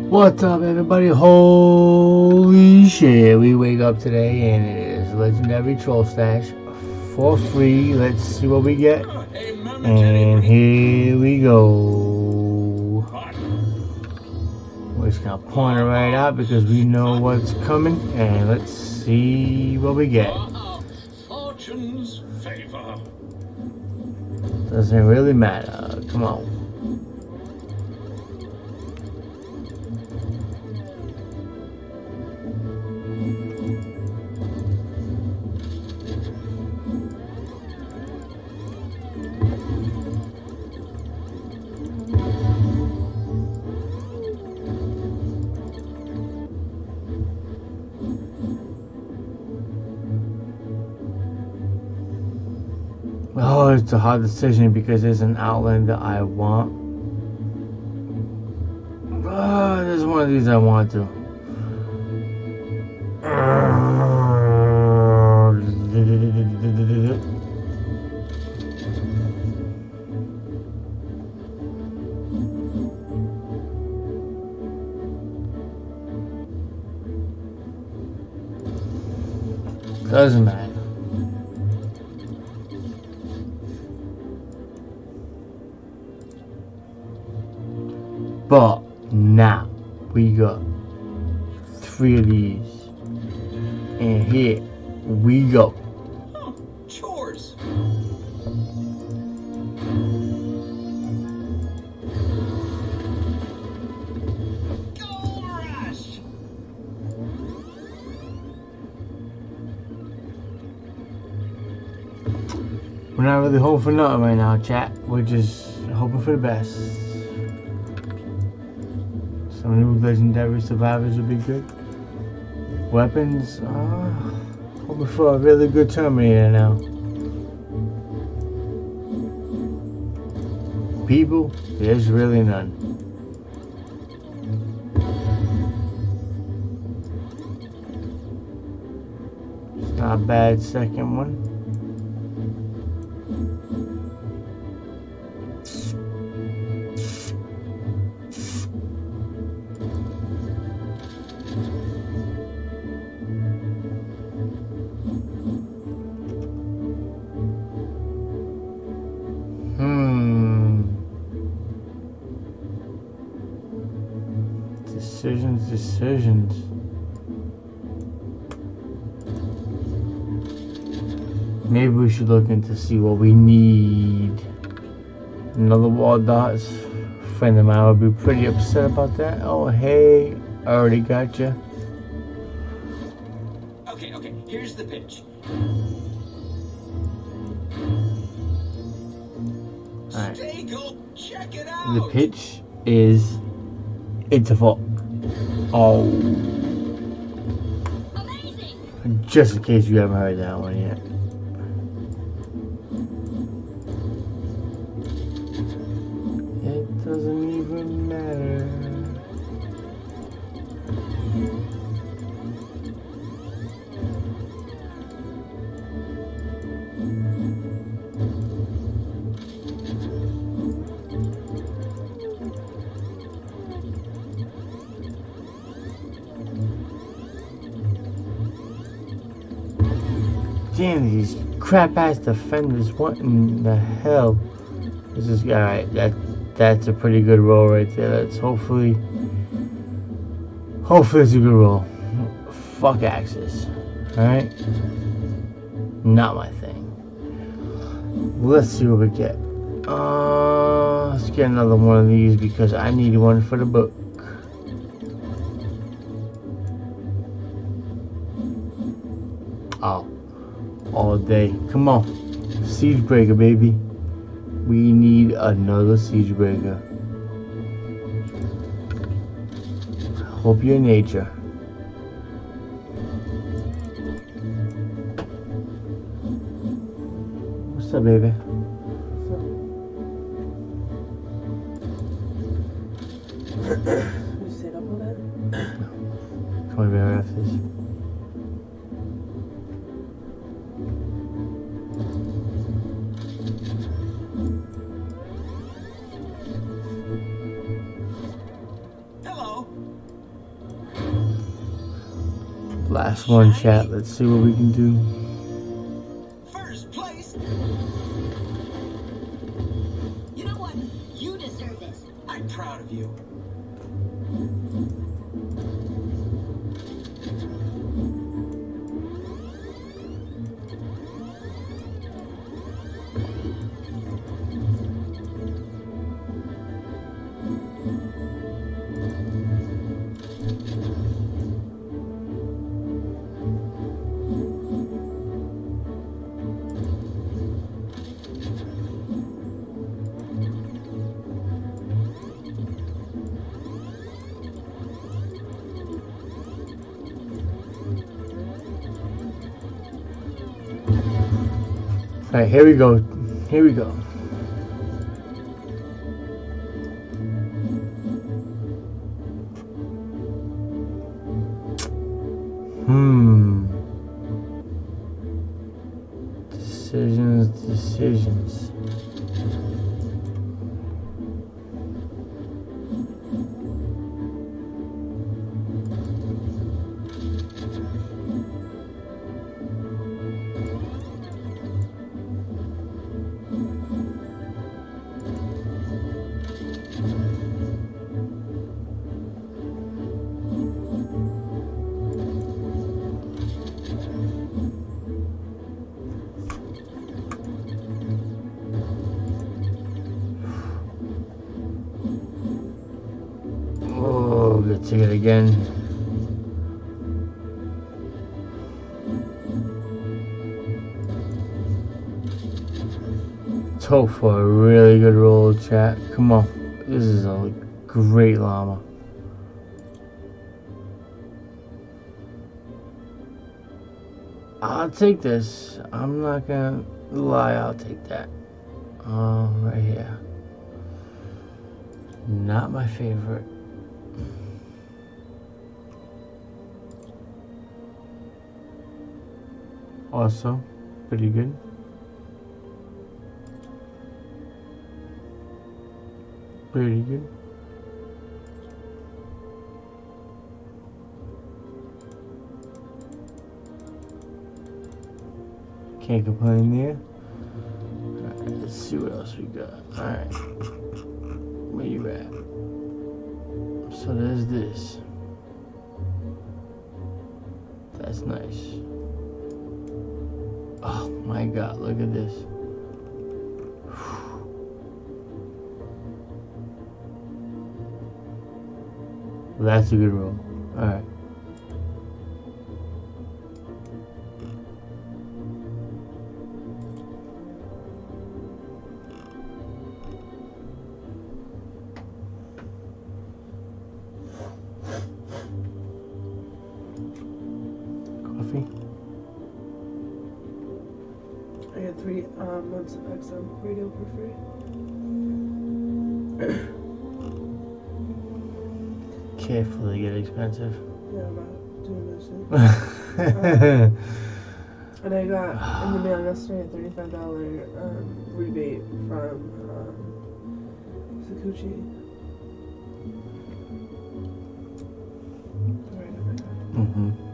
What's up, everybody? Holy shit, we wake up today and it is Legendary Troll Stash for free. Let's see what we get. And here we go. We're just gonna point it right out because we know what's coming. And let's see what we get. Fortune's favor. Doesn't really matter. Come on. Oh, it's a hard decision because there's an outline that I want. There's one of these I want to. Doesn't matter. But now we got 3 of these, and here we go. Chores. Gold rush. We're not really hoping for nothing right now, chat. We're just hoping for the best. Some new legendary survivors would be good. Weapons, hoping for a really good Terminator now. People, there's really none. It's not a bad second one. Decisions. Maybe we should look into see what we need. Another wall dots. Friend of mine would be pretty upset about that. Oh, hey, I already got you. Okay, here's the pitch. Alright. Stay gold. Check it out. The pitch is it's a fault. Oh. Amazing. Just in case you haven't heard that one yet. It doesn't even matter. Damn, these crap ass defenders, what in the hell? This is alright, that's a pretty good roll right there. Let's hopefully it's a good roll. Fuck axes. Alright? Not my thing. Let's see what we get. Let's get another one of these because I need one for the book. Oh. All day. Come on. Siege breaker, baby. We need another siege breaker. Hope you're nature. What's up, baby? What's up? You sit up on that? Come on, baby, after this. Last one, chat. Let's see what we can do. First place. You know what? You deserve this. I'm proud of you. Alright, here we go. Here we go. Decisions. Oh, good ticket again. Let's hope for a really good roll, chat. Come on. This is a great llama. I'll take this. I'm not gonna lie, I'll take that. Right here. Not my favorite. Also, pretty good. Pretty good. Can't complain there. Alright, let's see what else we got. Alright. Where you at? So there's this. That's nice. Oh my god, look at this. Well, that's a good roll. Alright. Coffee? I got 3 months of XM radio for free. Carefully get expensive. Yeah, I'm not doing this shit. And I got in the mail yesterday a $35 rebate from Sakuchi. Right, oh my God.